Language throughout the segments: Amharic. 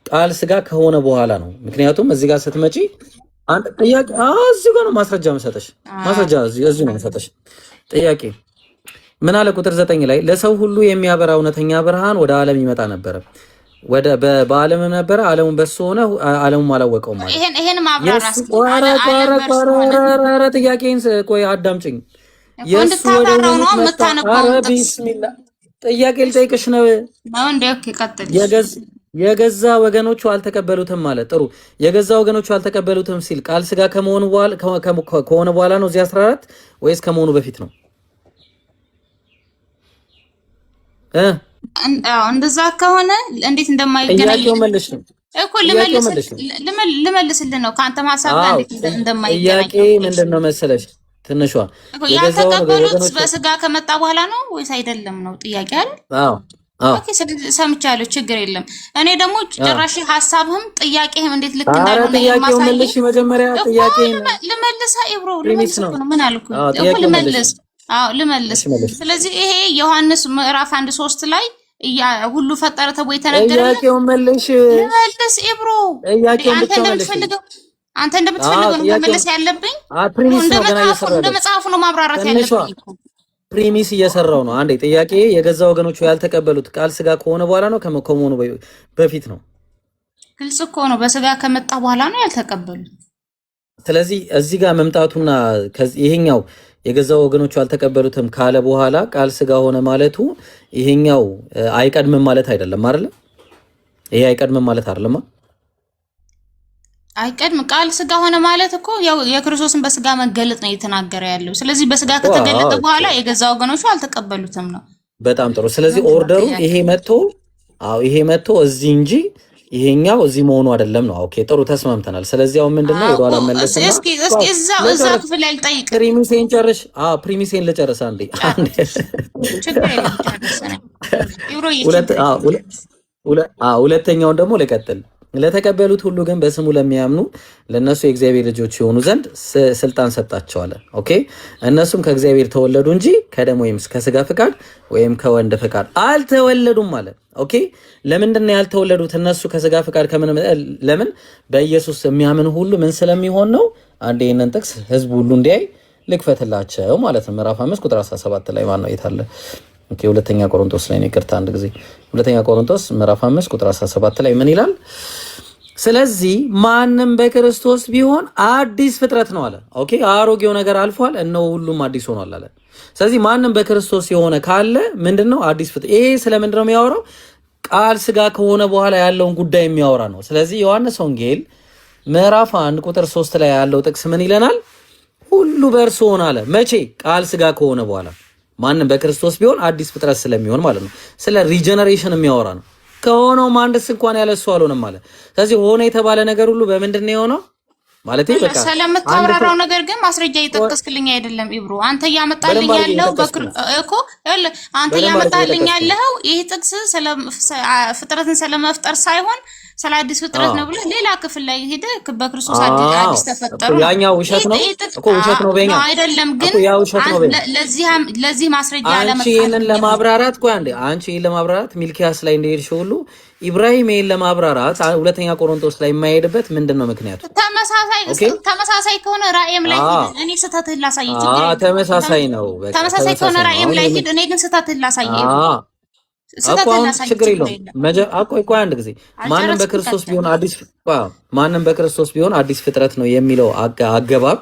ቃል ስጋ ከሆነ በኋላ ነው። ምክንያቱም እዚህ ጋር ስትመጪ አንድ ጥያቄ እዚህ ጋር ነው ማስረጃ መሰጠሽ። ማስረጃ እዚህ ነው መሰጠሽ። ጥያቄ ምን አለ? ቁጥር 9 ላይ ለሰው ሁሉ የሚያበራ እውነተኛ ብርሃን ወደ ዓለም ይመጣ ነበር። በዓለም ነበረ፣ ዓለሙን በሱ ሆነ፣ ዓለሙም አላወቀውም ማለት። ይሄን ማብራራት ጥያቄን ቆይ አዳምጪኝ። የሱ ወደ ነው የምታነባው ቢስሚላ ጥያቄ ልጠይቅሽ ነው። የገዛ ወገኖቹ አልተቀበሉትም ማለት ጥሩ። የገዛ ወገኖቹ አልተቀበሉትም ሲል ቃል ስጋ ከመሆኑ በኋላ ነው እዚህ 14 ወይስ ከመሆኑ በፊት ነው? እንደዛ ከሆነ እንዴት እንደማይገናኝ ጥያቄው መልሽ ነው እኮ ልመልስልህ ነው። ካንተ ሐሳብ ጋር እንዴት እንደማይገናኝ ጥያቄ ምንድነው መሰለሽ? ትንሿ ያልተቀበሉት በስጋ ከመጣ በኋላ ነው ወይስ አይደለም ነው ጥያቄ አይደል? ኦኬ ሰምቻለሁ፣ ችግር የለም። እኔ ደግሞ ጭራሽ ሐሳብህም ጥያቄህም እንዴት ልክ እንዳልሆነ ጥያቄው መልሽ። መጀመሪያ ጥያቄን ልመልሳ ኢብሮ ልመልስ ነው። ምን አልኩ እኮ ልመልስ። ልመልስ። ስለዚህ ይሄ ዮሐንስ ምዕራፍ 1:3 ላይ ሁሉ ፈጠረ ተብሎ የተነገረው ጥያቄውን መልሽ። ልመልስ ኢብሮ አንተ እንደምትፈልገው ነው መመለስ ያለብኝ። እንደ መጽሐፉ ነው ማብራራት ያለብኝ። ፕሪሚስ እየሰራው ነው። አንዴ ጥያቄ የገዛ ወገኖቹ ያልተቀበሉት ቃል ስጋ ከሆነ በኋላ ነው ከመሆኑ በፊት ነው? ግልጽ እኮ ነው። በስጋ ከመጣ በኋላ ነው ያልተቀበሉት። ስለዚህ እዚህ ጋር መምጣቱና ይሄኛው የገዛ ወገኖቹ አልተቀበሉትም ካለ በኋላ ቃል ስጋ ሆነ ማለቱ ይሄኛው አይቀድምም ማለት አይደለም አይደል? ይሄ አይቀድምም ማለት አይደለም። አይቀድም ቃል ስጋ ሆነ ማለት እኮ ያው የክርስቶስን በስጋ መገለጥ ነው እየተናገረ ያለው። ስለዚህ በስጋ ከተገለጠ በኋላ የገዛ ወገኖቹ አልተቀበሉትም ነው። በጣም ጥሩ። ስለዚህ ኦርደሩ ይሄ መጥቶ እዚህ እንጂ ይሄኛው እዚህ መሆኑ አይደለም ነው። ኦኬ ጥሩ ተስማምተናል። ስለዚህ አሁን ምንድነው ወደ ኋላ መለስና እስኪ እዛ ክፍል ላይ ልጠይቅ። ፕሪሚሴን ጨርሽ። ፕሪሚሴን ልጨርስ አንዴ ችግር የለም ሁለተኛውን ደግሞ ልቀጥል። ለተቀበሉት ሁሉ ግን በስሙ ለሚያምኑ ለነሱ የእግዚአብሔር ልጆች የሆኑ ዘንድ ስልጣን ሰጣቸዋል። ኦኬ እነሱም ከእግዚአብሔር ተወለዱ እንጂ ከደም ወይም ከስጋ ፍቃድ ወይም ከወንድ ፍቃድ አልተወለዱም ማለት። ኦኬ ለምንድን ነው ያልተወለዱት? እነሱ ከስጋ ፍቃድ ለምን? በኢየሱስ የሚያምን ሁሉ ምን ስለሚሆን ነው? አንዴ ይሄንን ጥቅስ ህዝብ ሁሉ እንዲያይ ልክፈትላቸው ማለት ነው። ምዕራፍ 5 ቁጥር 17 ላይ ማን ነው የታለ? ኦኬ ሁለተኛ ቆሮንቶስ ላይ ነው። ይቅርታ አንድ ጊዜ ሁለተኛ ቆሮንቶስ ምዕራፍ 5 ቁጥር 17 ላይ ምን ይላል? ስለዚህ ማንም በክርስቶስ ቢሆን አዲስ ፍጥረት ነው አለ። ኦኬ አሮጌው ነገር አልፏል፣ እነሆ ሁሉም አዲስ ሆኗል አለ። ስለዚህ ማንም በክርስቶስ የሆነ ካለ ምንድነው? አዲስ ፍጥረት። ይሄ ስለምንድነው የሚያወራው? ቃል ስጋ ከሆነ በኋላ ያለውን ጉዳይ የሚያወራ ነው። ስለዚህ ዮሐንስ ወንጌል ምዕራፍ 1 ቁጥር 3 ላይ ያለው ጥቅስ ምን ይለናል? ሁሉ በእርሱ ሆነ አለ። መቼ? ቃል ስጋ ከሆነ በኋላ ማንም በክርስቶስ ቢሆን አዲስ ፍጥረት ስለሚሆን ማለት ነው። ስለ ሪጀነሬሽን የሚያወራ ነው። ከሆነውም አንድስ እንኳን ያለ እሱ አልሆነም ማለት። ስለዚህ ሆነ የተባለ ነገር ሁሉ በምንድን ነው የሆነው ማለት? በቃ ስለምታወራው ነገር ግን ማስረጃ እየጠቀስክልኝ አይደለም ኢብሮ። አንተ እያመጣልኝ ያለው እኮ አንተ እያመጣልኝ ያለው ይሄ ጥቅስ ፍጥረትን ስለመፍጠር ሳይሆን ስለ አዲስ ፍጥረት ነው ብለህ ሌላ ክፍል ላይ ሄደህ በክርስቶስ አዲስ ተፈጠሩ። ያኛው ውሸት ነው እኮ ውሸት ነው በእኛ አይደለም። ግን ለዚህ ማስረጃ ለማምጣት ይሄንን ለማብራራት አንቺ ይሄን ለማብራራት ሚልኪያስ ላይ እንደሄድሽ ሁሉ ኢብራሂም ይሄን ለማብራራት ሁለተኛ ቆሮንቶስ ላይ የማይሄድበት ምንድነው ምክንያቱ? ተመሳሳይ ከሆነ ራእይም ላይ ሄድ፣ እኔ ስህተትህን ላሳይ። ተመሳሳይ ነው። ተመሳሳይ ከሆነ ራእይም ላይ ሄድ፣ እኔ ግን ስህተትህን ላሳይ። ችግር የለውም። ቆይ አንድ ጊዜ ማንም በክርስቶስ ቢሆን አዲስ ፍጥረት ነው የሚለው አገባብ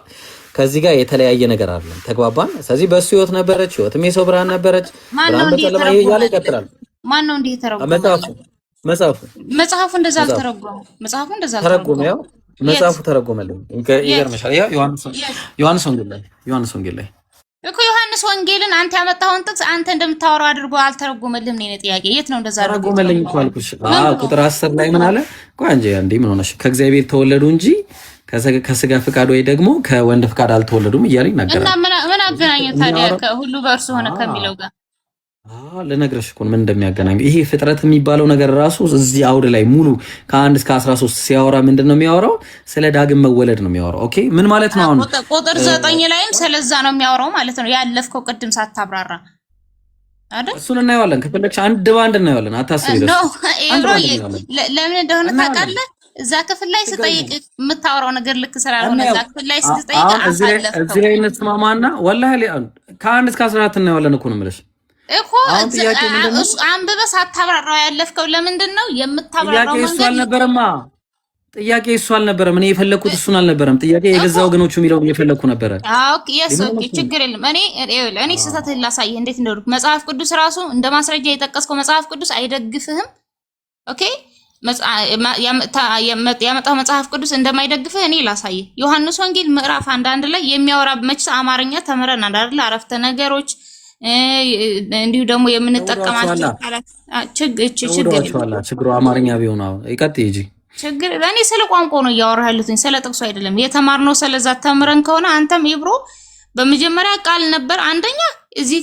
ከዚህ ጋር የተለያየ ነገር አለ። ተግባባን? ስለዚህ በሱ ህይወት ነበረች፣ ህይወትም የሰው ብርሃን ነበረች። ብርሃን በጨለማ እያለ ይቀጥላል። ማን ነው እንዲህ ተረጎመ? መጽሐፉ እንደዛ አልተረጎመ። መጽሐፉ እንደዛ ተረጎመ። ያው መጽሐፉ ተረጎመልኝ። ይገርምሻል። ዮሐንስ ወንጌል ላይ እኮ ዮሐንስ ወንጌልን አንተ ያመጣውን ጥቅስ አንተ እንደምታወራው አድርጎ አልተረጎመልህም። ነው ጥያቄ። የት ነው እንደዛ ተረጎመልኝ እኮ አልኩሽ። ቁጥር 10 ላይ ምን አለ? ቆይ እንጂ አንዴ ምን ሆነሽ? ከእግዚአብሔር ተወለዱ እንጂ ከስጋ ፍቃድ ወይ ደግሞ ከወንድ ፍቃድ አልተወለዱም እያለ ይናገራል። እና ምን አገናኘው ታዲያ ከሁሉ በእርሱ ሆነ ከሚለው ጋር? ልነግርሽ እኮ ምን እንደሚያገናኝ። ይሄ ፍጥረት የሚባለው ነገር ራሱ እዚህ አውድ ላይ ሙሉ ከ1 እስከ 13 ሲያወራ ምንድነው የሚያወራው? ስለ ዳግም መወለድ ነው የሚያወራው። ኦኬ ምን ማለት ነው? አሁን ቁጥር 9 ላይም ስለዛ ነው የሚያወራው ማለት ነው። ያለፍከው ቅድም ሳታብራራ አይደል? እሱን እናየዋለን። ከፈለግሽ አንድ ባንድ እናየዋለን። አታስቢ። ለምን እንደሆነ ታውቃለህ? እዛ ክፍል ላይ ስጠይቅ የምታወራው ነገር ልክ ስላልሆነ እዛ ክፍል ላይ ስጠይቅ እዚህ ላይ እንስማማና ወላሂ ከ1 እስከ 14 እናየዋለን እኮ ነው የምልሽ እኮ አንብበህ ሳታብራራው ያለፍከው ለምንድን ነው የምታብራራው? ጥያቄ እሱ አልነበረማ። ጥያቄ እሱ አልነበረም። እኔ የፈለኩት እሱን አልነበረም። ጥያቄ የገዛ ወገኖቹ የሚለውን እየፈለኩ ነበረ። ኦኬ ችግር የለም። እኔ ስህተትህን ላሳየህ እንዴት እንደሆነ። መጽሐፍ ቅዱስ ራሱ እንደ ማስረጃ የጠቀስከው መጽሐፍ ቅዱስ አይደግፍህም። ኦኬ ያመጣው መጽሐፍ ቅዱስ እንደማይደግፍህ እኔ ላሳየህ። ዮሐንስ ወንጌል ምዕራፍ 1 ላይ የሚያወራ መችስ አማርኛ ተምረን አይደል? አረፍተ ነገሮች እንዲሁ ደግሞ የምንጠቀማቸው ችግሩ አማርኛ ቢሆን ይቀጥይ እንጂ ችግር እኔ ስለ ቋንቋ ነው እያወራህ ያለሁት ስለ ጥቅሱ አይደለም። የተማርነው ስለዛ ተምረን ከሆነ አንተም ኢብሮ በመጀመሪያ ቃል ነበር። አንደኛ እዚህ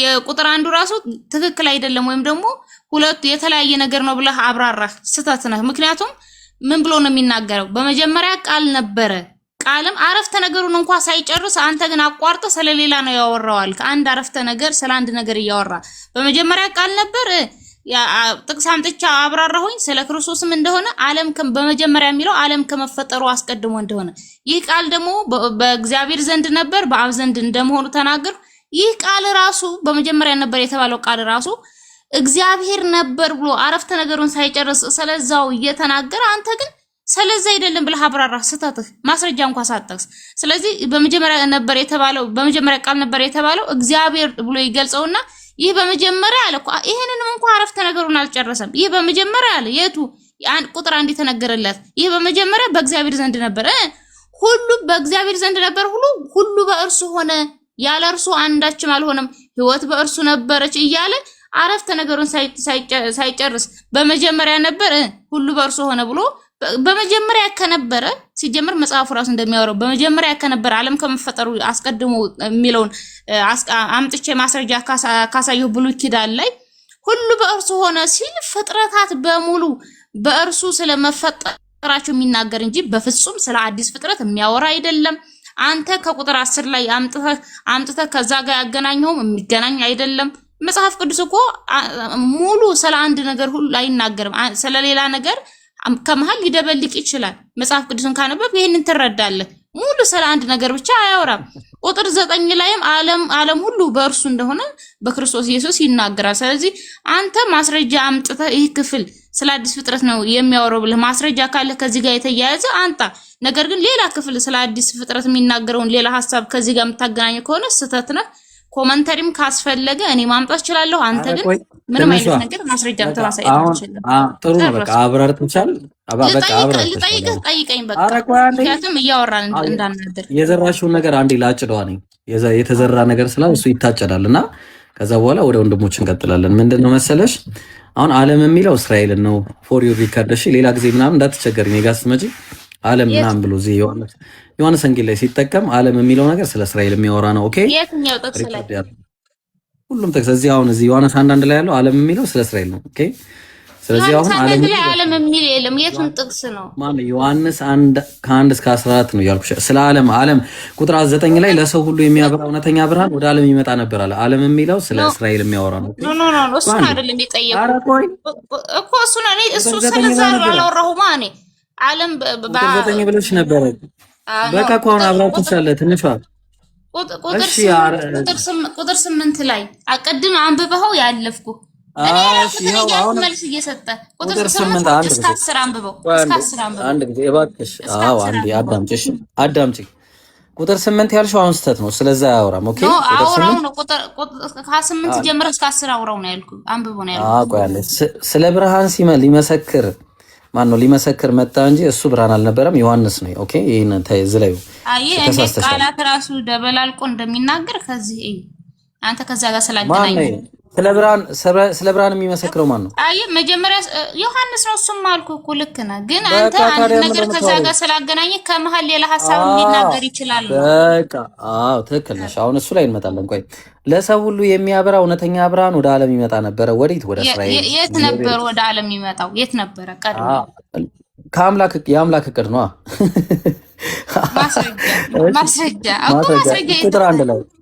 የቁጥር አንዱ ራሱ ትክክል አይደለም ወይም ደግሞ ሁለቱ የተለያየ ነገር ነው ብለህ አብራራህ። ስህተት ነህ። ምክንያቱም ምን ብሎ ነው የሚናገረው? በመጀመሪያ ቃል ነበረ። ቃልም አረፍተ ነገሩን እንኳን ሳይጨርስ አንተ ግን አቋርጠህ ስለሌላ ነው ያወራዋል። ከአንድ አረፍተ ነገር ስለ አንድ ነገር እያወራ በመጀመሪያ ቃል ነበር ጥቅስ አምጥቻ አብራራሁኝ ስለ ክርስቶስም እንደሆነ ዓለም በመጀመሪያ የሚለው ዓለም ከመፈጠሩ አስቀድሞ እንደሆነ ይህ ቃል ደግሞ በእግዚአብሔር ዘንድ ነበር በአብ ዘንድ እንደመሆኑ ተናገር። ይህ ቃል ራሱ በመጀመሪያ ነበር የተባለው ቃል ራሱ እግዚአብሔር ነበር ብሎ አረፍተ ነገሩን ሳይጨርስ ስለዛው እየተናገረ አንተ ግን ስለዛ አይደለም ብለህ አብራራ። ስህተትህ ማስረጃ እንኳን ሳትጠቅስ። ስለዚህ በመጀመሪያ ነበር የተባለው በመጀመሪያ ቃል ነበር የተባለው እግዚአብሔር ብሎ ይገልጸውና ይህ በመጀመሪያ አለ እኮ ይሄንንም እንኳን አረፍተ ነገሩን አልጨረሰም። ይህ በመጀመሪያ አለ የቱ ቁጥር አንድ የተነገረለት ይህ በመጀመሪያ በእግዚአብሔር ዘንድ ነበር፣ ሁሉ በእግዚአብሔር ዘንድ ነበር፣ ሁሉ በእርሱ ሆነ፣ ያለ እርሱ አንዳችም አልሆነም፣ ሕይወት በእርሱ ነበረች እያለ አረፍተ ነገሩን ሳይጨርስ በመጀመሪያ ነበር ሁሉ በእርሱ ሆነ ብሎ በመጀመሪያ ከነበረ ሲጀምር መጽሐፉ ራሱ እንደሚያወራው በመጀመሪያ ከነበረ ዓለም ከመፈጠሩ አስቀድሞ የሚለውን አምጥቼ ማስረጃ ካሳየው ብሉይ ኪዳን ላይ ሁሉ በእርሱ ሆነ ሲል ፍጥረታት በሙሉ በእርሱ ስለመፈጠራቸው የሚናገር እንጂ በፍጹም ስለ አዲስ ፍጥረት የሚያወራ አይደለም። አንተ ከቁጥር 10 ላይ አምጥተህ ከዛ ጋር ያገናኘውም የሚገናኝ አይደለም። መጽሐፍ ቅዱስ እኮ ሙሉ ስለ አንድ ነገር ሁሉ አይናገርም። ስለሌላ ነገር ከመሃል ሊደበልቅ ይችላል። መጽሐፍ ቅዱስን ካነበብ ይሄንን ትረዳለህ። ሙሉ ስለ አንድ ነገር ብቻ አያወራም። ቁጥር 9 ላይም ዓለም ሁሉ በእርሱ እንደሆነ በክርስቶስ ኢየሱስ ይናገራል። ስለዚህ አንተ ማስረጃ አምጥተህ ይህ ክፍል ስለ አዲስ ፍጥረት ነው የሚያወራው ብለህ ማስረጃ ካለ ከዚህ ጋር የተያያዘ አንተ ነገር ግን ሌላ ክፍል ስለ አዲስ ፍጥረት የሚናገረውን ሌላ ሐሳብ ከዚህ ጋር የምታገናኝ ከሆነ ስህተት ነው። ኮመንተሪም ካስፈለገ እኔ ማምጣት እችላለሁ። አንተ ግን ምንም አይነት ነገር ማስረጃ ተማሳይ አይችልም። ጥሩ ነው። በቃ አብራርተሻል። በቃ ጠይቀኝ። በቃ ምክንያቱም እያወራን እንዳናደር የዘራሽውን ነገር አንዴ ላጭደዋ ነኝ። የተዘራ ነገር ስላል እሱ ይታጨዳልና ከዛ በኋላ ወደ ወንድሞች እንቀጥላለን። ምንድነው መሰለሽ አሁን ዓለም የሚለው እስራኤልን ነው። ፎር ዩ ሪከርድ እሺ። ሌላ ጊዜ ምናምን እንዳትቸገሪ እኔ ጋር ስትመጪ ዓለም ምናምን ብሎ እዚህ ዮሐንስ ወንጌል ላይ ሲጠቀም ዓለም የሚለው ነገር ስለ እስራኤል የሚያወራ ነው። ኦኬ የትኛው ጥቅስ ላይ? ሁሉም ጥቅስ እዚህ አሁን እዚህ ዮሐንስ 1:1 ላይ ያለው ዓለም የሚለው ስለ እስራኤል ነው። ኦኬ ስለዚህ አሁን ዓለም የሚል የለም። የቱን ጥቅስ ነው? ማን ዮሐንስ 1:1 እስከ 14 ነው ያልኩሽ። ስለ ዓለም ቁጥር 9 ላይ ለሰው ሁሉ የሚያበራ እውነተኛ ብርሃን ወደ ዓለም ይመጣ ነበር አለ። ዓለም የሚለው ስለ እስራኤል የሚያወራ ነው። ኖ እሱ አይደለም የጠየቁት እኮ እሱ ስለዛ አላወራሁማ እኔ ዓለም በ9 ብለሽ ነበር። በቃ እኮ አሁን አብራርተሻል ትንሿ ቁጥር 8 ላይ አቀድም አንብበው ያለፍኩ እኔ አሁን መልስ እየሰጠ ቁጥር 8 እስከ 10 አንብበው እስከ 10 አንብበው አንድ ጊዜ እባክሽ። አንዴ አዳምጪ። ቁጥር 8 ያልሽው አሁን ስህተት ነው። ስለዛ አያወራም። ኦኬ አውራው ነው። ቁጥር ከ8 ጀምሮ እስከ 10 አውራው ነው ያልኩ። አንብበው ነው ያልኩ። ቆይ አለ ስለ ብርሃን ሊመሰክር ማን ነው ሊመሰክር መጣ እንጂ እሱ ብርሃን አልነበረም፣ ዮሐንስ ነው። ኦኬ ይሄን ተዝለው እንደ ቃላት ራሱ ደበላልቆ እንደሚናገር ከዚህ አንተ ከዛ ጋር ስላገናኝ ስለ ብርሃን የሚመሰክረው ማን ነው? መጀመሪያ ዮሐንስ ነው። እሱም አልኩ እኮ ልክ ነህ፣ ግን አንተ አንድ ነገር ከዛ ጋር ስላገናኘ ከመሃል ሌላ ሐሳብ ሊናገር ይችላል። በቃ ትክክል ነሽ። አሁን እሱ ላይ እንመጣለን። ቆይ ለሰው ሁሉ የሚያበራ እውነተኛ ብርሃን ወደ ዓለም ይመጣ ነበረ። ወዴት? ወደ እስራኤል። የት ነበር ወደ ዓለም ይመጣው? የት ነበረ ቀድሞ? የአምላክ እቅድ ነው። ማስረጃ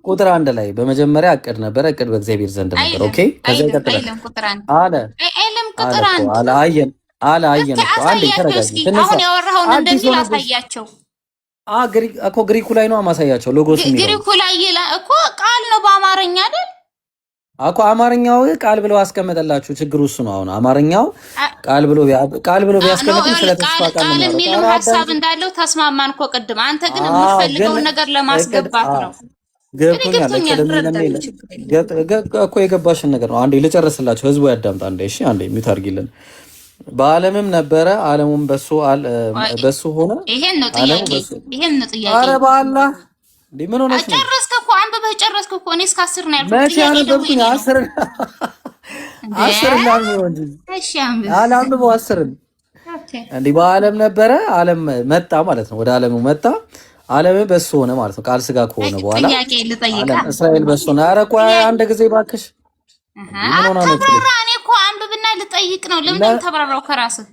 ቁጥር አንድ ላይ በመጀመሪያ እቅድ ነበረ። እቅድ በእግዚአብሔር ዘንድ ነበር። ኦኬ ከዛ ይቀጥላል አለ አየን እኮ አንዴ ተረጋጊ። አሁን ያወራኸውን እንደሚል አሳያቸው እኮ ግሪኩ ላይ ነው ማሳያቸው። ሎጎስ የሚለው ግሪኩ ላይ እኮ ቃል ነው በአማርኛ አይደል እኮ አማርኛው ቃል ብለው አስቀመጠላችሁ። ችግሩ እሱ ነው። አሁን አማርኛው ቃል ብሎ ቢያስቀምጥ ስለተስፋ ቃል ነው የሚለው ሐሳብ እንዳለው ተስማማን እኮ ቅድም። አንተ ግን የምትፈልገውን ነገር ለማስገባት ነው። እኮ የገባሽን ነገር ነው። አንዴ ልጨርስላችሁ፣ ህዝቡ ያዳምጣ። እሺ አንዴ ሚውት አድርጊልን። በዓለምም ነበረ፣ ዓለሙም በሱ ሆነ። ይሄን ነው ጥያቄ። ኧረ በአላህ ምን ሆነሽ ነው? ጨረስክ እኮ አንብበህ ጨረስክ እኮ። እኔ እስከ 10 ነው ያልኩት። መቼ አነበብኩኝ? 10 ነው እንጂ። እሺ አላንብበው 10 እንዴ። በዓለም ነበረ፣ ዓለም መጣ ማለት ነው። ወደ ዓለሙ መጣ፣ ዓለም በሱ ሆነ ማለት ነው። ቃል ስጋ ከሆነ በኋላ ጥያቄ ልጠይቃ። እስራኤል በሱ ነው። ኧረ ቆይ አንድ ጊዜ ባክሽ። ምን ሆነ ነው? እኔ እኮ አንብብና ልጠይቅ ነው። ለምን ተብራራው ከራስህ?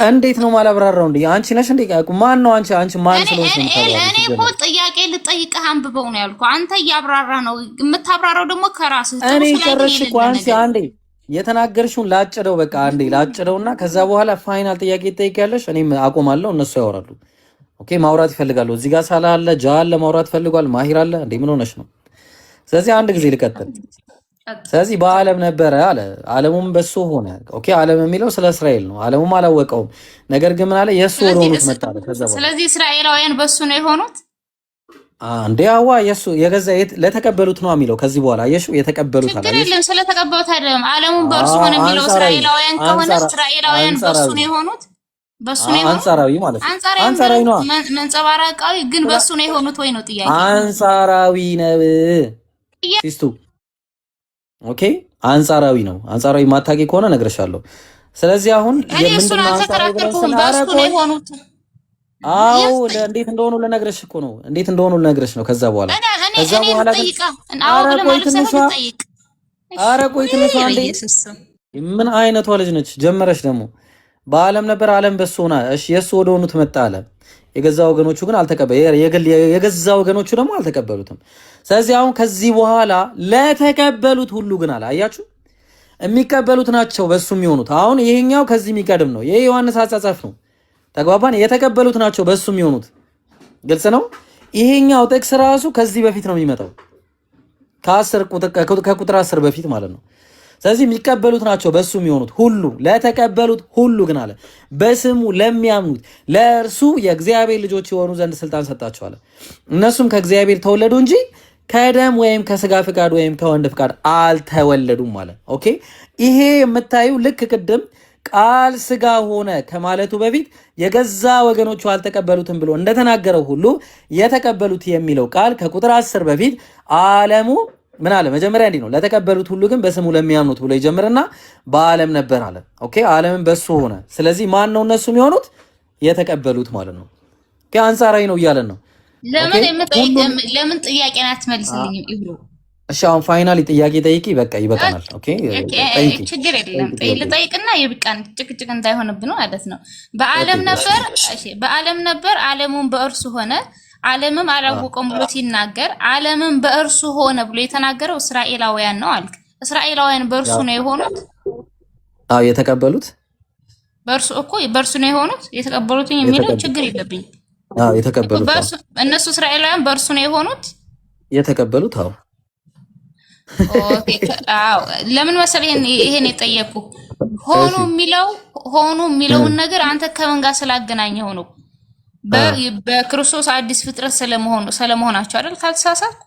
እንዴት ነው ማላብራራው? እንዴ አንቺ ነሽ እንዴ? ማን ነው አንቺ? ማን ስለሆንሽ ነው? እኔ እኮ ጥያቄ ልጠይቅህ አንብበው ነው ያልኩ። አንተ እያብራራ ነው የምታብራራው ደግሞ ከራስህ። እኔ ጨረሽ እኮ አንቺ አንዴ የተናገርሽውን ላጭደው፣ በቃ አንዴ ላጭደውና ከዛ በኋላ ፋይናል ጥያቄ ትጠይቂያለሽ። እኔም አቆማለሁ፣ እነሱ ያወራሉ። ኦኬ ማውራት ይፈልጋሉ። እዚህ ጋር ሳላ አለ፣ ጃ አለ፣ ማውራት ፈልጓል። ማሂር አለ። እንዴ ምን ሆነሽ ነው? ስለዚህ አንድ ጊዜ ልቀጥል። ስለዚህ በዓለም ነበረ አለ፣ ዓለሙም በሱ ሆነ። ኦኬ ዓለም የሚለው ስለ እስራኤል ነው። ዓለሙም አላወቀውም፣ ነገር ግን ምን አለ? የሱ ወደ ሆኑት መጣ አለ። ከዛ በኋላ ስለዚህ እስራኤላውያን በሱ ነው የሆኑት። እንዴ አዋ የሱ የገዛ ለተቀበሉት ነው የሚለው። ከዚህ በኋላ አየሽ፣ የተቀበሉት አለ። ችግር የለም ስለተቀበሉት አይደለም። ዓለሙም በእርሱ ሆነ የሚለው እስራኤላውያን ከሆነ እስራኤላውያን በሱ ነው የሆኑት። በሱ ነው የሆኑት። አንጻራዊ ማለት ነው። አንጻራዊ ነው፣ መንጸባራቃዊ ግን በሱ ነው የሆኑት ወይ ነው ጥያቄ። አንጻራዊ ነው ሲስቱ። ኦኬ አንጻራዊ ነው። አንጻራዊ ማታቂ ከሆነ ነግረሻለሁ። ስለዚህ አሁን የምንድነው አንጻራዊ ብለሽና በሱ ነው የሆኑት። አው እንዴት እንደሆኑ ልነግርሽ እኮ ነው። እንዴት እንደሆኑ ልነግርሽ ነው። ከዛ በኋላ ኧረ ቆይ ትንሽ አንዴ። ምን አይነቷ ልጅ ነች? ጀመረሽ ደግሞ በዓለም ነበር፣ ዓለም በሱ ሆነ። እሺ የሱ ወደ ሆኑት መጣ አለ። የገዛ ወገኖቹ ግን የገዛ ወገኖቹ ደግሞ አልተቀበሉትም። ስለዚህ አሁን ከዚህ በኋላ ለተቀበሉት ሁሉ ግን አለ። አያችሁ የሚቀበሉት ናቸው በሱ የሚሆኑት። አሁን ይሄኛው ከዚህ የሚቀድም ነው። ይሄ ዮሐንስ አጻጻፍ ነው። ተግባባን? የተቀበሉት ናቸው በሱ የሚሆኑት። ግልጽ ነው። ይሄኛው ጥቅስ ራሱ ከዚህ በፊት ነው የሚመጣው፣ ከቁጥር 10 በፊት ማለት ነው። ስለዚህ የሚቀበሉት ናቸው በሱ የሚሆኑት ሁሉ። ለተቀበሉት ሁሉ ግን አለ በስሙ ለሚያምኑት ለእርሱ የእግዚአብሔር ልጆች የሆኑ ዘንድ ስልጣን ሰጣቸዋል። እነሱም ከእግዚአብሔር ተወለዱ እንጂ ከደም ወይም ከስጋ ፍቃድ ወይም ከወንድ ፍቃድ አልተወለዱም ማለት። ኦኬ ይሄ የምታዩ ልክ ቅድም ቃል ስጋ ሆነ ከማለቱ በፊት የገዛ ወገኖቹ አልተቀበሉትም ብሎ እንደተናገረው ሁሉ የተቀበሉት የሚለው ቃል ከቁጥር 10 በፊት ዓለሙ ምን አለ? መጀመሪያ እንዲህ ነው፣ ለተቀበሉት ሁሉ ግን በስሙ ለሚያምኑት ብሎ ይጀምርና በዓለም ነበር አለ። ኦኬ ዓለምን በሱ ሆነ። ስለዚህ ማን ነው እነሱ የሚሆኑት? የተቀበሉት ማለት ነው። ኦኬ አንጻራዊ ነው እያለን ነው። ለምን ጥያቄን አትመልስልኝም ኢብሮ? እሺ አሁን ፋይናሊ ጥያቄ ጠይቂ፣ በቃ ይበቃናል። ኦኬ ጠይቂ፣ ችግር የለም ልጠይቅና ይብቃን፣ ጭቅጭቅ እንዳይሆንብን ማለት ነው። በዓለም ነበር፣ እሺ በዓለም ነበር፣ ዓለሙም በእርሱ ሆነ፣ ዓለምም አላወቀውም ብሎ ሲናገር ዓለምም በእርሱ ሆነ ብሎ የተናገረው እስራኤላውያን ነው አልክ። እስራኤላውያን በእርሱ ነው የሆኑት? አዎ የተቀበሉት በእርሱ እኮ በእርሱ ነው የሆኑት። የተቀበሉት የሚለው ችግር የለብኝ። አዎ የተቀበሉት እነሱ እስራኤላውያን በእርሱ ነው የሆኑት የተቀበሉት። አዎ ኦኬ አዎ ለምን መሰለህ ይሄን የጠየቁ ሆኑ የሚለውን ነገር አንተ ከምን ጋር ስላገናኘው ነው። በክርስቶስ አዲስ ፍጥረት ስለመሆናቸው አይደል? ካልተሳሳትኩ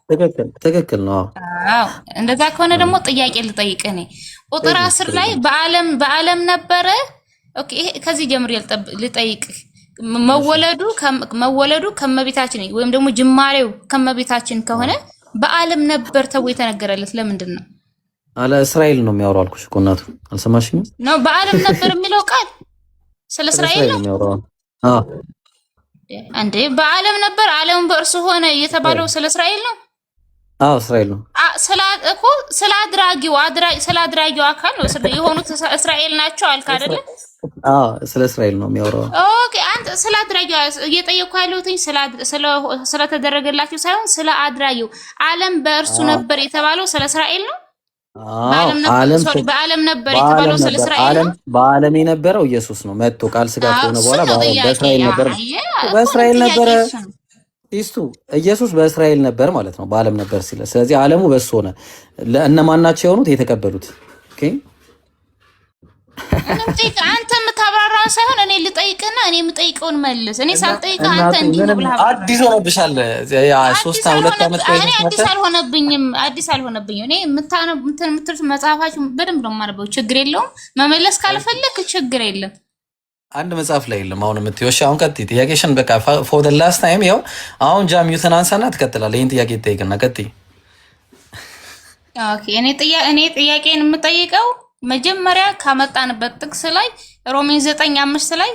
ትክክል ነው። አዎ እንደዛ ከሆነ ደግሞ ጥያቄ ልጠይቅህ እኔ ቁጥር 10 ላይ በዓለም ነበረ። ኦኬ ከዚህ ጀምር ልጠይቅህ። መወለዱ ከመቤታችን ወይም ደግሞ ጅማሬው ከመቤታችን ከሆነ በዓለም ነበር ተብሎ የተነገረለት ለምንድን ነው? አለ እስራኤል ነው የሚያወራው አልኩሽ እኮ እናቱ አልሰማሽኝም? ነው በዓለም ነበር የሚለው ቃል ስለ እስራኤል ነው የሚያወራው። አዎ እንዴ በዓለም ነበር ዓለም በእርሱ ሆነ የተባለው ስለ እስራኤል ነው። አዎ እስራኤል ነው። ስለ አድራጊው አካል ነው የሆኑት እስራኤል ናቸው አልክ አይደለ? ስለ እስራኤል ነው የሚያወራው። ኦኬ አንተ ስለ አድራጊው እየጠየቅኩ ያለሁት ስለተደረገላቸው ሳይሆን ስለ አድራጊው ዓለም በእርሱ ነበር የተባለው ስለ እስራኤል ነው። በዓለም ነበር የተባለው ስለ እስራኤል ነው። በዓለም የነበረው ኢየሱስ ነው። መጥቶ ቃል ሥጋ ከሆነ በኋላ በእስራኤል ነበር። በእስራኤል ነበረ ኢስቱ ኢየሱስ በእስራኤል ነበር ማለት ነው። በዓለም ነበር ሲል ስለዚህ ዓለሙ በሱ ሆነ። ለእነማን ናቸው የሆኑት የተቀበሉት? ኦኬ አንተ የምታብራራውን ሳይሆን እኔ ልጠይቅና እኔ የምጠይቀውን መልስ። እኔ ሳልጠይቅ አንተ እንዲህ ነው ብለህ አዲስ ሆነብሻል። ያ 2 ዓመት እኔ አዲስ አልሆነብኝም። እኔ የምትሉት መጽሐፋችሁ በደንብ ነው የማነበው። ችግር የለውም። መመለስ ካልፈለክ ችግር የለም። አንድ መጽሐፍ ላይ የለም አሁን የምትይው። እሺ አሁን ቀጥይ ጥያቄሽን። በቃ ፎር ዘ ላስት ታይም ያው አሁን ጃሚዩትን አንሳና ትቀጥላለህ። ይሄን ጥያቄ ትጠይቅና ቀጥይ። ኦኬ እኔ ጥያቄን የምጠይቀው መጀመሪያ ካመጣንበት ጥቅስ ላይ ሮሜ 9:5 ላይ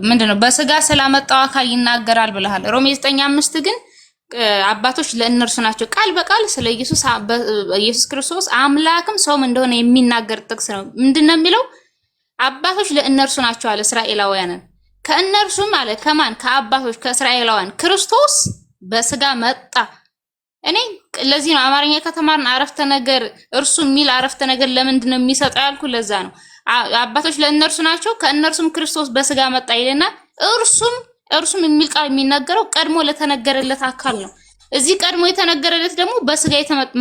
ምንድነው በስጋ ስላመጣው አካል ይናገራል ብለሃል። ሮሜ 9:5 ግን አባቶች ለእነርሱ ናቸው ቃል በቃል ስለ ኢየሱስ ክርስቶስ አምላክም ሰውም እንደሆነ የሚናገር ጥቅስ ነው። ምንድነው የሚለው? አባቶች ለእነርሱ ናቸው አለ እስራኤላውያንን። ከእነርሱም አለ ከማን? ከአባቶች ከእስራኤላውያን ክርስቶስ በስጋ መጣ። እኔ ለዚህ ነው አማርኛ ከተማርን አረፍተ ነገር እርሱ የሚል አረፍተ ነገር ለምንድን ነው የሚሰጠው ያልኩ ለዛ ነው። አባቶች ለእነርሱ ናቸው ከእነርሱም ክርስቶስ በስጋ መጣ ይለና እርሱም የሚል ቃል የሚናገረው ቀድሞ ለተነገረለት አካል ነው። እዚህ ቀድሞ የተነገረለት ደግሞ በስጋ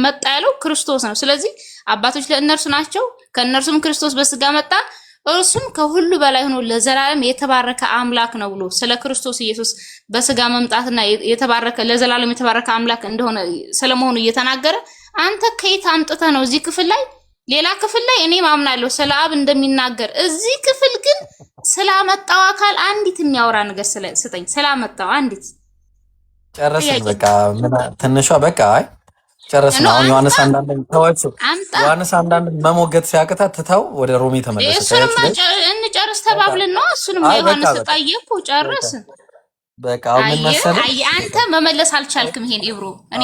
መጣ ያለው ክርስቶስ ነው። ስለዚህ አባቶች ለእነርሱ ናቸው ከእነርሱም ክርስቶስ በስጋ መጣ እርሱም ከሁሉ በላይ ሆኖ ለዘላለም የተባረከ አምላክ ነው ብሎ ስለ ክርስቶስ ኢየሱስ በስጋ መምጣትና የተባረከ ለዘላለም የተባረከ አምላክ እንደሆነ ስለመሆኑ እየተናገረ አንተ ከየት አምጥተህ ነው እዚህ ክፍል ላይ? ሌላ ክፍል ላይ እኔ ማምናለሁ ስለ አብ እንደሚናገር፣ እዚህ ክፍል ግን ስላመጣው አካል አንዲት የሚያወራ ነገር ስጠኝ። ስላመጣው አንዲት ጨረስን። በቃ ምን ትንሿ በቃ አይ ጨረስን። አሁን ዮሐንስ አንዳንድ ተዋቸው። ዮሐንስ አንዳንድ መሞገት ሲያቅታት ትተው ወደ ሮሜ ተመለሰ። እሱንም እንጨርስ ተባብለን ነው። እሱንም ዮሐንስ ጠየቁ ጨረስን። በቃ ምን መሰለህ አንተ መመለስ አልቻልክም። ይሄን ኢብሮ እኔ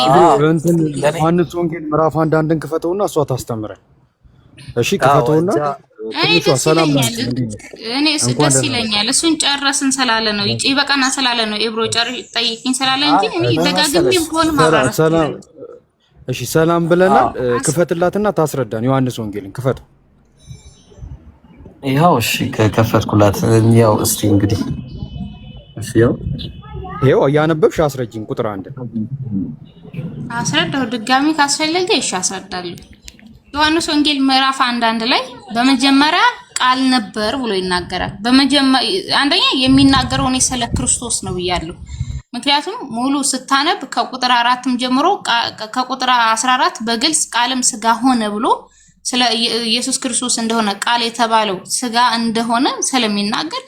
እንትን ዮሐንስ ወንጌል ምዕራፍ 1 ክፈተውና እሷ ታስተምረን። እሺ ክፈተውና ሰላም ነው። እኔ ደስ ይለኛል። እሱን ጨረስን ስላለ ነው ይበቃና ስላለ ነው ኢብሮ ጠይቂኝ ስላለ እንጂ እኔ ደጋግሜም ሆነ ማብራራት ሰላም። እሺ ሰላም ብለናል። ክፈትላትና ታስረዳን። ዮሐንስ ወንጌልን ክፈት። ይኸው እሺ ከከፈትኩላት። ያው እስቲ እንግዲህ እሺ ይኸው እያነበብሽ አስረጂኝ። ቁጥር 1 አስረዳው። ድጋሚ ካስፈለገ እሺ አስረዳለሁ። ዮሐንስ ወንጌል ምዕራፍ 1 ላይ በመጀመሪያ ቃል ነበር ብሎ ይናገራል። አንደኛ የሚናገረው እኔ ስለ ክርስቶስ ነው ብያለሁ። ምክንያቱም ሙሉ ስታነብ ከቁጥር 4 ጀምሮ ከቁጥር 14 በግልጽ ቃልም ስጋ ሆነ ብሎ ስለ ኢየሱስ ክርስቶስ እንደሆነ ቃል የተባለው ስጋ እንደሆነ ስለሚናገር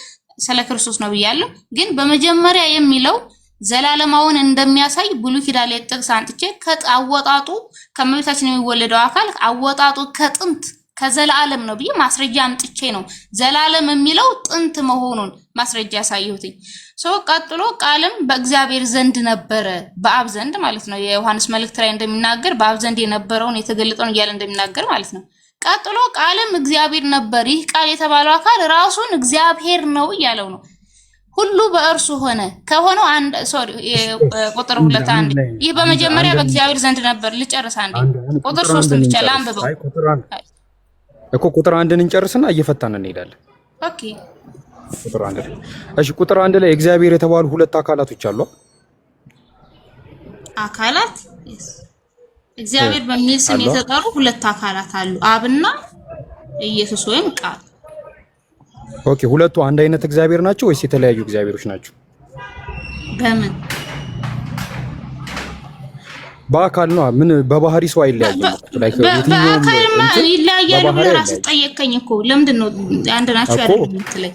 ስለ ክርስቶስ ነው ብያለሁ። ግን በመጀመሪያ የሚለው ዘላለማውን እንደሚያሳይ ብሉይ ኪዳን ላይ ጥቅስ አንጥቼ ከአወጣጡ ከመቤታችን የሚወለደው አካል አወጣጡ ከጥንት ከዘላለም ነው ብዬ ማስረጃ አምጥቼ ነው ዘላለም የሚለው ጥንት መሆኑን ማስረጃ ያሳየሁትኝ። ቀጥሎ ቃልም በእግዚአብሔር ዘንድ ነበረ፣ በአብ ዘንድ ማለት ነው። የዮሐንስ መልእክት ላይ እንደሚናገር በአብ ዘንድ የነበረውን የተገለጠውን እያለ እንደሚናገር ማለት ነው። ቀጥሎ ቃልም እግዚአብሔር ነበር። ይህ ቃል የተባለው አካል ራሱን እግዚአብሔር ነው እያለው ነው። ሁሉ በእርሱ ሆነ ከሆነው ቁጥር 2 ይህ በመጀመሪያ በእግዚአብሔር ዘንድ ነበር። ልጨርስ አንዴ ቁጥር 3 ብቻ ላንብበው እኮ ቁጥር 1ን እንጨርስና እየፈታን እንሄዳለን። ኦኬ ቁጥር 1 እሺ ቁጥር 1 ላይ እግዚአብሔር የተባሉ ሁለት አካላቶች አሉ። አካላት እግዚአብሔር በሚል ስም የተጠሩ ሁለት አካላት አሉ፣ አብና ኢየሱስ ወይም ቃል። ኦኬ ሁለቱ አንድ አይነት እግዚአብሔር ናቸው ወይስ የተለያዩ እግዚአብሔሮች ናቸው? በምን በአካል ነው? ምን በባህሪ ሰው አይለያይም? በአካልማ ይለያያሉ ብለህ ራስህ ጠየቀኝ እኮ። ለምንድን ነው አንድ ናቸው ያለው የምትለኝ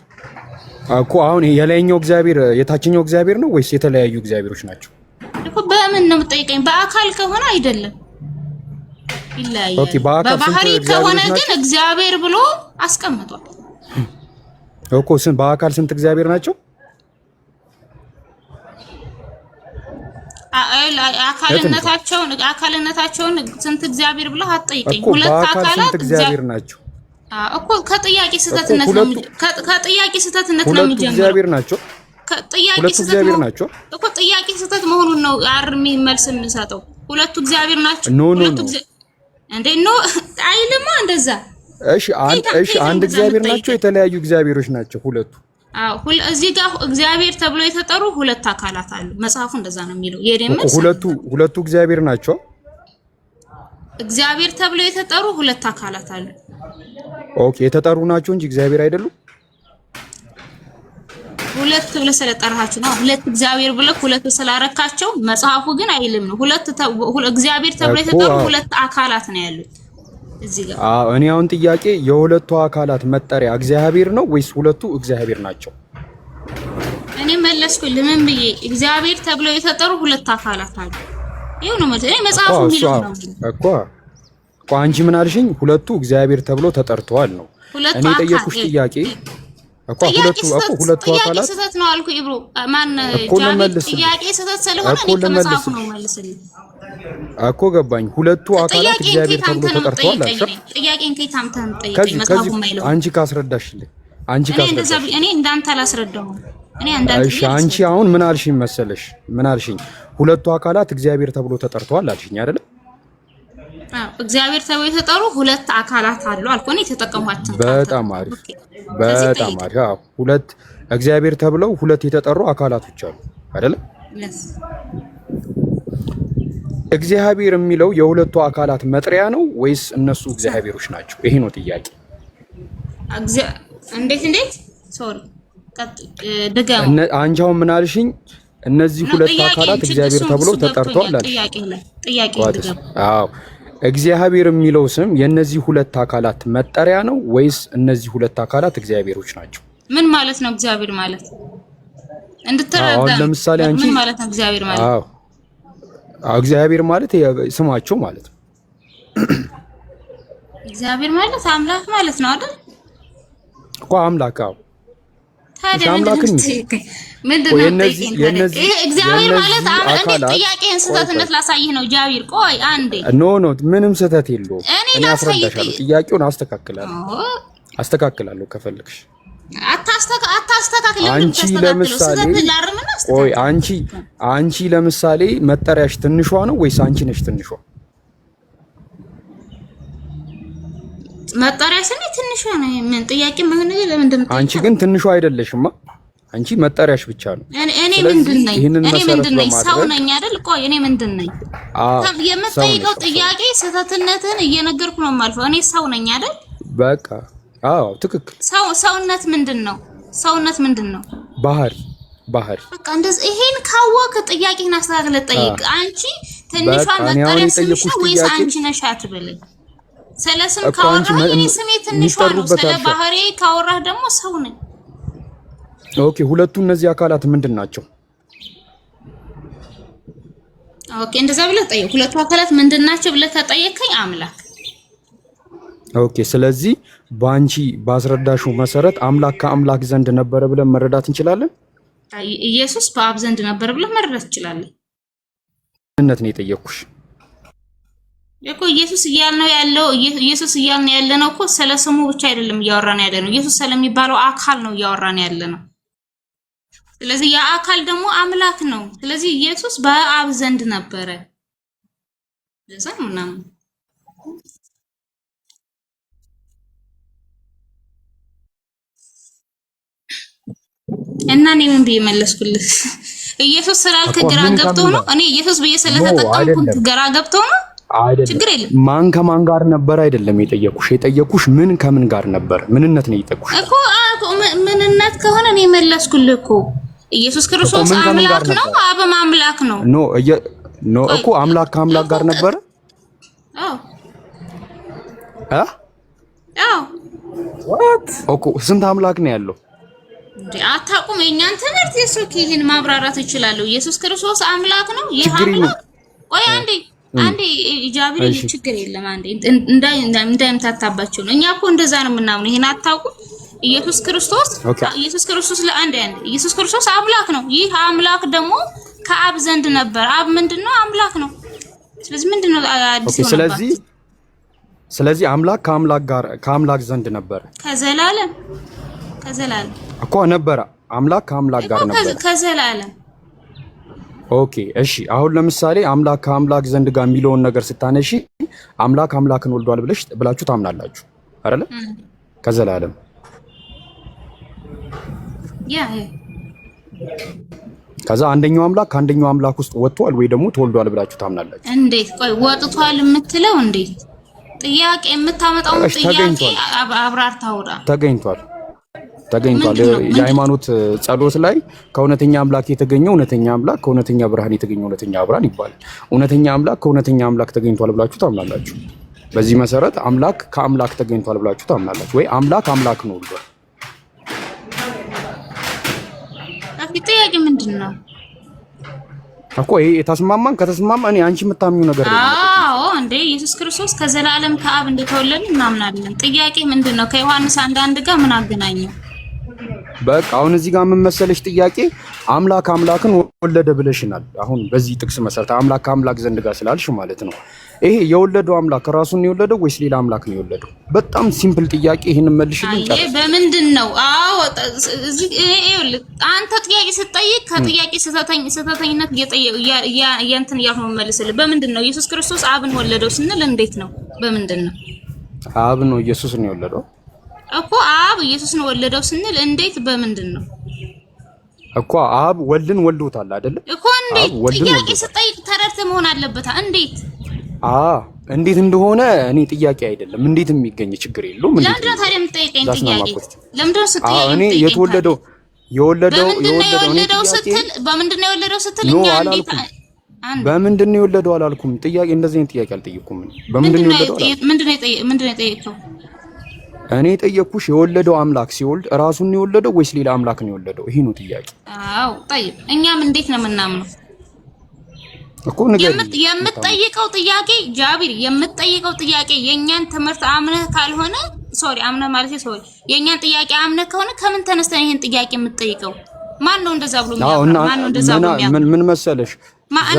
እኮ? አሁን የላይኛው እግዚአብሔር የታችኛው እግዚአብሔር ነው ወይስ የተለያዩ እግዚአብሔሮች ናቸው እኮ? በምን ነው የምትጠይቀኝ? በአካል ከሆነ አይደለም ይለያያል። ኦኬ በባህሪ ከሆነ ግን እግዚአብሔር ብሎ አስቀምጧል እኮ። በአካል ስንት እግዚአብሔር ናቸው? አካልነታቸውን ስንት እግዚአብሔር ብለህ አትጠይቀኝ። ሁለት አካላት እግዚአብሔር ናቸው እኮ ከጥያቄ ስህተትነት ነው የሚጀምረው። እግዚአብሔር ናቸው። ሁለቱ እግዚአብሔር ናቸው እኮ ጥያቄ ስህተት መሆኑን ነው አርሚ መልስ የምሰጠው። ሁለቱ እግዚአብሔር ናቸው። ሁለቱ እንዴ ነው አይልማ እንደዛ። እሺ አንድ እግዚአብሔር ናቸው? የተለያዩ እግዚአብሔሮች ናቸው ሁለቱ? እዚህ ጋር እግዚአብሔር ተብሎ የተጠሩ ሁለት አካላት አሉ። መጽሐፉ እንደዛ ነው የሚለው። የደምስ ሁለቱ እግዚአብሔር ናቸው። እግዚአብሔር ተብሎ የተጠሩ ሁለት አካላት አሉ። ኦኬ የተጠሩ ናቸው እንጂ እግዚአብሔር አይደሉም። ሁለት ብለህ ስለጠራሃቸው ነው። ሁለት እግዚአብሔር ብለህ ሁለት ስላረካቸው መጽሐፉ ግን አይልም ነው። ሁለት እግዚአብሔር ተብሎ የተጠሩ ሁለት አካላት ነው ያሉት እዚህ ጋር። እኔ አሁን ጥያቄ የሁለቱ አካላት መጠሪያ እግዚአብሔር ነው ወይስ ሁለቱ እግዚአብሔር ናቸው? እኔ መለስኩኝ። ለምን ብዬ እግዚአብሔር ተብሎ የተጠሩ ሁለት አካላት አሉ። ይሄው ነው ማለት እኔ መጽሐፉ የሚለው ነው እኮ አንቺ ምን አልሽኝ? ሁለቱ እግዚአብሔር ተብሎ ተጠርተዋል ነው። እኔ ጠየቅኩሽ ጥያቄ እኮ ሁለቱ አካላት ስህተት ነው አልኩ። ኢብሮ ማን ጃቢ ጥያቄ ስህተት ስለሆነ እኔ ከመጽሐፉ ነው መልስልኝ እኮ ገባኝ። ሁለቱ አካላት እግዚአብሔር ተብሎ ተጠርተዋል አልሽ። ጥያቄን ከይታምተን ጠይቀኝ መጽሐፉ ማይለው አንቺ ካስረዳሽልኝ እኔ እንዳንተ አላስረዳሁም። እኔ እንዳንተ እሺ አንቺ አሁን ምን አልሽኝ መሰለሽ? ምን አልሽኝ? ሁለቱ አካላት እግዚአብሔር ተብሎ ተጠርተዋል አልሽኝ አይደል? እግዚአብሔር ተብሎ የተጠሩ ሁለት አካላት አሉ አልኩ። እኔ ተጠቀምኳቸው። በጣም አሪፍ በጣም አሪፍ። ሁለት እግዚአብሔር ተብለው ሁለት የተጠሩ አካላቶች አሉ አይደል? እግዚአብሔር የሚለው የሁለቱ አካላት መጥሪያ ነው ወይስ እነሱ እግዚአብሔሮች ናቸው? ይሄ ነው ጥያቄ። እንዴት ሶሪ ደጋው አንቺ አሁን ምን አልሽኝ? እነዚህ ሁለት አካላት እግዚአብሔር ተብለው ተጠርተዋል አልሽ። ጥያቄ አዎ እግዚአብሔር የሚለው ስም የነዚህ ሁለት አካላት መጠሪያ ነው ወይስ እነዚህ ሁለት አካላት እግዚአብሔሮች ናቸው? ምን ማለት ነው እግዚአብሔር ማለት? እንድትረዳ ለምሳሌ አንቺ ምን ማለት ነው እግዚአብሔር ማለት? እግዚአብሔር ማለት ስማቸው ማለት ነው። እግዚአብሔር ማለት አምላክ ማለት ነው አይደል? እኮ አምላክ ታዲያ ምንድነው የነዚህ እግዚአብሔር ማለት አምላክ? ጥያቄን ስህተትነት ላሳይህ ነው ጃቢር። ቆይ አንዴ ኖ ምንም ስህተት የለውም። እኔ አስረዳሻለሁ። ጥያቄውን አስተካክላለሁ ከፈለግሽ። አታስተካክል። አንቺ ለምሳሌ መጠሪያሽ ትንሿ ነው ወይስ አንቺ ነሽ ትንሿ? መጠሪያሽ እኔ ትንሿ ነው። ምን ጥያቄ ምን ነገር ለምንድን ነው? አንቺ ግን ትንሿ አይደለሽማ። አንቺ መጠሪያሽ ብቻ ነው። እኔ ምንድነኝ? ሰው ነኝ አይደል? ቆይ እኔ ምንድነኝ? የምትጠይቀው ጥያቄ ስህተትነትን እየነገርኩ ነው የማልፈው። እኔ ሰው ነኝ አይደል? በቃ ትክክል። ሰውነት ምንድነው? ሰውነት ምንድነው? ባህሪ በቃ እንደዚህ። ይሄን ካወቅ ጥያቄን አስተካክለህ ጠይቅ። አንቺ ትንሿ መጠሪያ ስምሽ ነው ወይስ አንቺ ነሽ አትበለኝ። ስለ ስም ካወራህ እኔ ስሜ ትንሿ ነው። ስለ ባህሪ ካወራህ ደግሞ ሰው ነኝ። ኦኬ ሁለቱ እነዚህ አካላት ምንድን ናቸው? ኦኬ እንደዛ ብለህ ጠይቅ። ሁለቱ አካላት ምንድን ናቸው ብለህ ከጠየቀኝ አምላክ። ኦኬ ስለዚህ ባንቺ ባስረዳሽው መሰረት አምላክ ከአምላክ ዘንድ ነበረ ብለን መረዳት እንችላለን። ኢየሱስ በአብ ዘንድ ነበረ ብለን መረዳት እንችላለን። እነት ነው የጠየቅኩሽ እኮ ኢየሱስ እያልነው ያለነው እኮ ስለ ስሙ ብቻ አይደለም እያወራን ያለነው። ኢየሱስ ስለሚባለው አካል ነው እያወራን ያለነው። ስለዚህ ያ አካል ደግሞ አምላክ ነው። ስለዚህ ኢየሱስ በአብ ዘንድ ነበረ። ለዛ ምናምን እና እኔ ምን ብዬ መለስኩልህ? ኢየሱስ ስላልክ ግራ ገብቶ ነው? እኔ ኢየሱስ ብዬ ስለተጠቀምኩ ግራ ገብቶ ነው? ችግር የለም። ማን ከማን ጋር ነበር አይደለም የጠየቁሽ ምን ከምን ጋር ነበር? ምንነት ነው የጠየቁሽ እኮ ምንነት ከሆነ እኔ መለስኩልህ እኮ ኢየሱስ ክርስቶስ አምላክ ነው፣ አብም አምላክ ነው። ኖ እኮ አምላክ ከአምላክ ጋር ነበር። እኮ ስንት አምላክ ነው ያለው? አታውቁም? የእኛን ትምህርት የሱክ ይሄን ማብራራት እችላለሁ። ኢየሱስ ክርስቶስ አምላክ ነው። ይሄ አምላክ ቆይ አንዴ ጃቢር ችግር የለም። አንዴ እንዳይምታታባቸው ነው። እኛ እኮ እንደዛ ነው የምናምነው። ይሄን አታውቁም? ኢየሱስ ክርስቶስ ኢየሱስ ክርስቶስ አምላክ ነው። ይህ አምላክ ደግሞ ከአብ ዘንድ ነበር። አብ ምንድነው? አምላክ ነው። ስለዚህ ምንድነው አዲስ ነው? ስለዚህ አምላክ ከአምላክ ዘንድ ነበር ከዘላለም እኮ ነበረ። አምላክ ከአምላክ ጋር ነበር ከዘላለም። ኦኬ እሺ። አሁን ለምሳሌ አምላክ ከአምላክ ዘንድ ጋር የሚለውን ነገር ስታነሺ አምላክ አምላክን ወልዷል ብላችሁ ታምናላችሁ አይደለ? ከዘላለም ከዛ አንደኛው አምላክ ከአንደኛው አምላክ ውስጥ ወጥቷል ወይ ደግሞ ተወልዷል ብላችሁ ታምናላችሁ። እንዴት? ቆይ ወጥቷል የምትለው እንዴት? ጥያቄ የምታመጣው ጥያቄ አብራርታ አውራ። ተገኝቷል። የሃይማኖት ጸሎት ላይ ከእውነተኛ አምላክ የተገኘ እውነተኛ አምላክ፣ ከእውነተኛ ብርሃን የተገኘ እውነተኛ ብርሃን ይባላል። እውነተኛ አምላክ ከእውነተኛ አምላክ ተገኝቷል ብላችሁ ታምናላችሁ። በዚህ መሰረት አምላክ ከአምላክ ተገኝቷል ብላችሁ ታምናላችሁ ወይ? አምላክ አምላክን ወልዷል። ጥያቄ ምንድን ነው እኮ ይሄ የተስማማን ከተስማማ እኔ አንቺ የምታምኚው ነገር ነው። አዎ እንዴ ኢየሱስ ክርስቶስ ከዘላለም ከአብ እንደተወለደ እናምናለን። ጥያቄ ምንድን ነው? ከዮሐንስ 1:1 ጋር ምን አገናኘው? በቃ አሁን እዚህ ጋር ምን መሰለሽ ጥያቄ አምላክ አምላክን ወለደ ብለሽናል። አሁን በዚህ ጥቅስ መሰረት አምላክ ከአምላክ ዘንድ ጋር ስላልሽ ማለት ነው። ይሄ የወለደው አምላክ ራሱን ነው የወለደው ወይስ ሌላ አምላክ ነው የወለደው? በጣም ሲምፕል ጥያቄ። ይሄንን መልሽልኝ። አይ በምንድን ነው? አዎ እዚህ አንተ ጥያቄ ስትጠይቅ ከጥያቄ ስህተተኝነት እንትን እያልኩ መልስልህ። በምንድን ነው ኢየሱስ ክርስቶስ አብን ወለደው ስንል እንዴት ነው? በምንድን ነው አብ ነው ኢየሱስ ነው የወለደው እኮ? አብ ኢየሱስ ነው ወለደው ስንል እንዴት? በምንድን ነው እኮ? አብ ወልድን ወልዶታል አይደለ እኮ? እንዴት? ጥያቄ ስትጠይቅ ተረድተህ መሆን አለበት። እንዴት እንዴት እንደሆነ እኔ ጥያቄ አይደለም፣ እንዴት የሚገኝ ችግር የለውም። ለምንድን ነው ታዲያ የምትጠይቀኝ ጥያቄ? ለምንድን ነው ስትጠይቀኝ? እኔ የወለደው ስትል በምንድን ነው የወለደው ስትል እኛ እንዴት በምንድን ነው የወለደው አላልኩም። ጥያቄ እንደዚህ አይነት ጥያቄ አልጠየቅኩም። በምንድን ነው የወለደው? ምንድን ነው የጠየቀው? እኔ ጠየቅኩሽ የወለደው አምላክ ሲወልድ ራሱን ነው የወለደው ወይስ ሌላ አምላክ ነው የወለደው? ይሄ ነው ጥያቄ። አዎ ጠይቅ። እኛም እንዴት ነው የምናምነው እኮ ነገር የምትጠይቀው ጥያቄ ጃቢር፣ የምትጠይቀው ጥያቄ የኛን ትምህርት አምነህ ካልሆነ አምነህ ማለት የኛን ጥያቄ አምነህ ከሆነ ከምን ተነስተን ይሄን ጥያቄ የምትጠይቀው? ማን ነው እንደዛ ብሎ የሚያምን? ምን መሰለሽ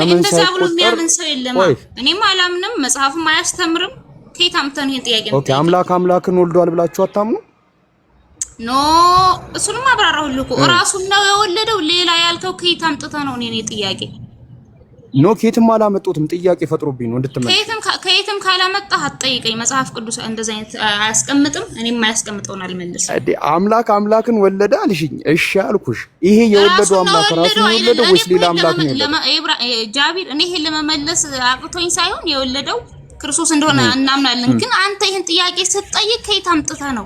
እንደዛ ብሎ የሚያምን ሰው የለም። እኔም አላምንም፣ መጽሐፍም አያስተምርም። ከየት አምጥተን ይሄን ጥያቄ ኦኬ አምላክ አምላክን ወልዷል ብላችሁ አታምኑ? ኖ እሱንም አብራራሁልህ እኮ ራሱን ነው የወለደው። ሌላ ያልከው ከየት አምጥተህ ነው? እኔ ጥያቄ ኖ ከየትም አላመጡትም። ጥያቄ ፈጥሮብኝ ነው እንድትመልስ። ከየትም ካላመጣህ አትጠይቀኝ። መጽሐፍ ቅዱስ እንደዛ አይነት አያስቀምጥም። እኔም የማያስቀምጠውን አልመልስም። አምላክ አምላክን ወለደ አልሽኝ። እሺ አልኩሽ። ይሄ የወለደው አምላክ ራሱን የወለደው ወይስ ሌላ አምላክ ነው የወለደው? ጃቢር እኔ ይሄን ለመመለስ አቅቶኝ ሳይሆን የወለደው ክርስቶስ እንደሆነ እናምናለን። ግን አንተ ይሄን ጥያቄ ስትጠይቅ ከየት አምጥተህ ነው?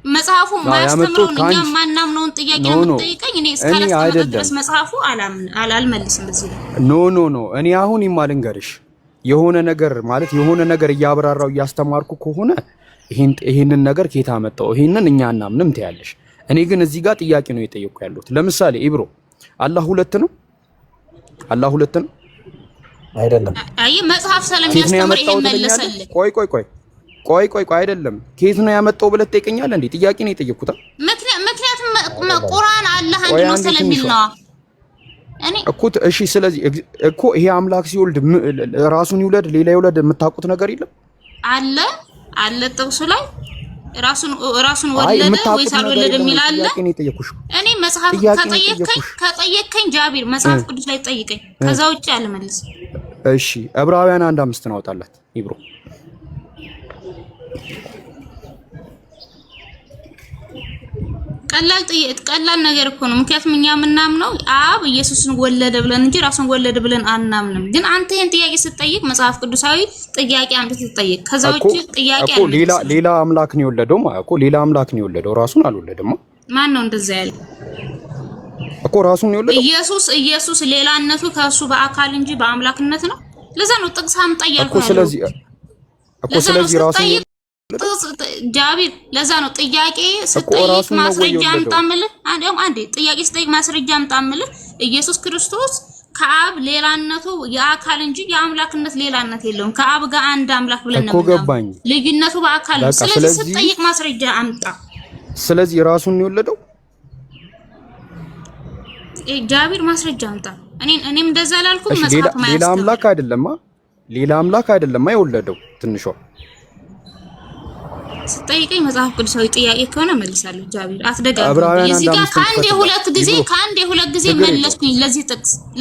መጽሐፉ ማስተምረውን እኛ ማናምነውን ጥያቄ ነው የምትጠይቀኝ? እኔ እስካላስተምረው ድረስ መጽሐፉ አልመልስም። በዚህ ኖ እኔ አሁን ይማልንገርሽ የሆነ ነገር ማለት የሆነ ነገር እያብራራው እያስተማርኩ ከሆነ ይሄንን ነገር ከየት አመጣው ይሄንን እኛ እናምንም ትያለሽ። እኔ ግን እዚህ ጋር ጥያቄ ነው የጠየቅኩ ያለሁት። ለምሳሌ ኢብሮ አላህ ሁለት ነው? አላህ ሁለት ነው አይደለም? አይ መጽሐፍ ስለሚያስተምር ይሄን መለሰልኝ። ቆይ አይደለም። ከየት ነው ያመጣው ብለህ ትጠይቀኛለህ እንዴ? ጥያቄ ነው የጠየቅኩት። ምክንያቱም ቁርአን አላህ አንድ ነው ስለሚል ነው። እኔ እሺ ስለዚህ እኮ ይሄ አምላክ ሲወልድ ራሱን ይውለድ ሌላ ይውለድ የምታውቁት ነገር የለም? አለ ጥቅሱ ላይ ራሱን ወለደ ወይስ አልወለደም ይላል። እኔ መጽሐፍ ከጠየቅከኝ ጃቢር መጽሐፍ ቅዱስ ላይ ጠይቀኝ። ከዛ ውጪ አልመልስም። እሺ ዕብራውያን 1:5 እናውጣላት ኢብሮ። ቀላል ነገር እኮ ነው። ምክንያቱም እኛ የምናምነው አብ ኢየሱስን ወለደ ብለን እንጂ ራሱን ወለደ ብለን አናምንም። ግን አንተ ይሄን ጥያቄ ስትጠይቅ መጽሐፍ ቅዱሳዊ ጥያቄ አንተ ስትጠይቅ፣ ከዛ ውጪ ጥያቄ እኮ ሌላ አምላክ ነው የወለደው ማለት እኮ ሌላ አምላክ ነው የወለደው፣ ራሱን አልወለደም። ማን ነው እንደዛ ያለ እኮ? ራሱን ነው የወለደው ኢየሱስ። ሌላነቱ ከሱ በአካል እንጂ በአምላክነት ነው። ለዛ ነው ጥቅስ አምጣ እያልኩ እኮ። ስለዚህ ራሱን ጃቢር፣ ለዛ ነው ጥያቄ ስጠይቅ ማስረጃ አምጣምልህ። አንዴ ጥያቄ ስጠይቅ ማስረጃ አምጣምልህ። ኢየሱስ ክርስቶስ ከአብ ሌላነቱ የአካል እንጂ የአምላክነት ሌላነት የለውም። ከአብ ጋር አንድ አምላክ ብለን ነው ገባኝ። ልዩነቱ በአካል ነው። ስለዚህ ስጠይቅ ማስረጃ አምጣ። ስለዚህ ራሱን ነው የወለደው ጃቢር፣ ማስረጃ አምጣ። እኔም እንደዛ አላልኩም። መጽሐፍ ሌላ አምላክ አይደለማ የወለደው ትንሿ ስጠይቀኝ መጽሐፍ ቅዱሳዊ ጥያቄ ከሆነ መልሳለሁ። ጃቢር አትደጋግም። እዚህ ጋር ከአንድ የሁለት ጊዜ መለስኩኝ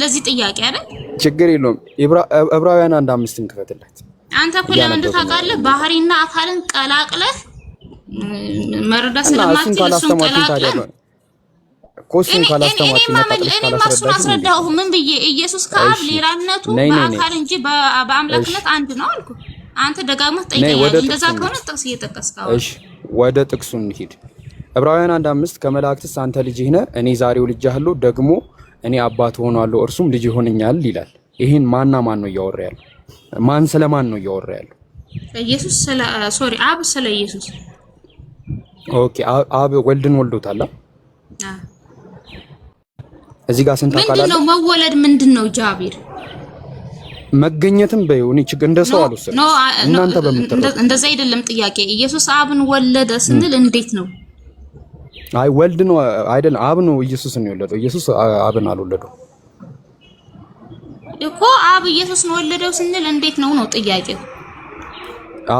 ለዚህ ጥያቄ አይደል? ችግር የለውም። ዕብራውያን 1:5 ክፈትላት። አንተ እኮ ለምን ታውቃለህ? ባህሪና አካልን ቀላቅለህ መረዳት ስለማትችል እሱን ቀላቅለህ ኮስን ካላስተማርኩ እኔ ማሱን አስረዳሁ። ምን ብዬ ኢየሱስ ከአብ ሌላነቱ በአካል እንጂ በአምላክነት አንድ ነው አልኩ። አንተ ደጋግመህ ጠይቀኛለህ። እንደዛ ከሆነ ጥቅስ እየጠቀስከው እሺ፣ ወደ ጥቅሱ እንሂድ። ዕብራውያን 1:5 ከመላእክትስ አንተ ልጅህ ነህ፣ እኔ ዛሬው ልጅሃለሁ፣ ደግሞ እኔ አባት ሆናለሁ፣ እርሱም ልጅ ይሆነኛል ይላል። ይሄን ማንና ማን ነው እያወራ ያለው? ማን ስለማን ነው እያወራ ያለው? ኢየሱስ አብ ስለ ኢየሱስ። ኦኬ፣ አብ ወልድን ወልዶታል። እዚህ ጋር ስንት አካል አለ? ምንድነው መወለድ? ምንድነው ጃቢር? መገኘትም በይሁን ችግር እንደሰው አልወሰድም። እናንተ በምትጠሩት እንደዛ አይደለም ጥያቄ። ኢየሱስ አብን ወለደ ስንል እንዴት ነው? አይ ወልድ ነው አይደለም፣ አብ ነው ኢየሱስን የወለደው። ኢየሱስ አብን አልወለደው እኮ። አብ ኢየሱስን ወለደው ስንል እንዴት ነው ነው ጥያቄው።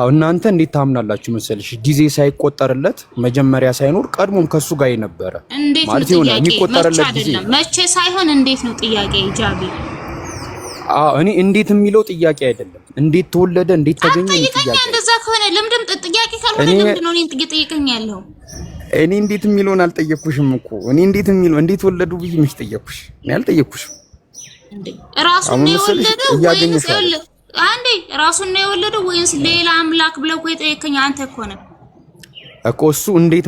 እናንተ እንዴት ታምናላችሁ መሰልሽ? ጊዜ ሳይቆጠርለት መጀመሪያ ሳይኖር ቀድሞም ከሱ ጋር የነበረ ማለት ነው የሚቆጠርለት ጊዜ መቼ ሳይሆን እንዴት ነው ጥያቄ ጃቢር? እኔ እንዴት የሚለው ጥያቄ አይደለም። እንዴት ተወለደ እንዴት ተገኘ ጥያቄ። እንደዛ ከሆነ ለምንድን ጥያቄ ካልሆነ ለምንድን ነው እኔን ጥያቄኝ ያለው? እኔ እንዴት የሚለውን አልጠየቅኩሽም እኮ። እኔ እንዴት የሚለው እንዴት ወለዱ ብዬ ምሽ ጠየቅኩሽ? እኔ አልጠየቅኩሽም እንዴ። ራሱን ነው የወለደው ወይስ አንዴ ራሱን ነው የወለደው ወይስ ሌላ አምላክ ብለው እኮ የጠየቀኝ አንተ እኮ ነህ እኮ። እሱ እንዴት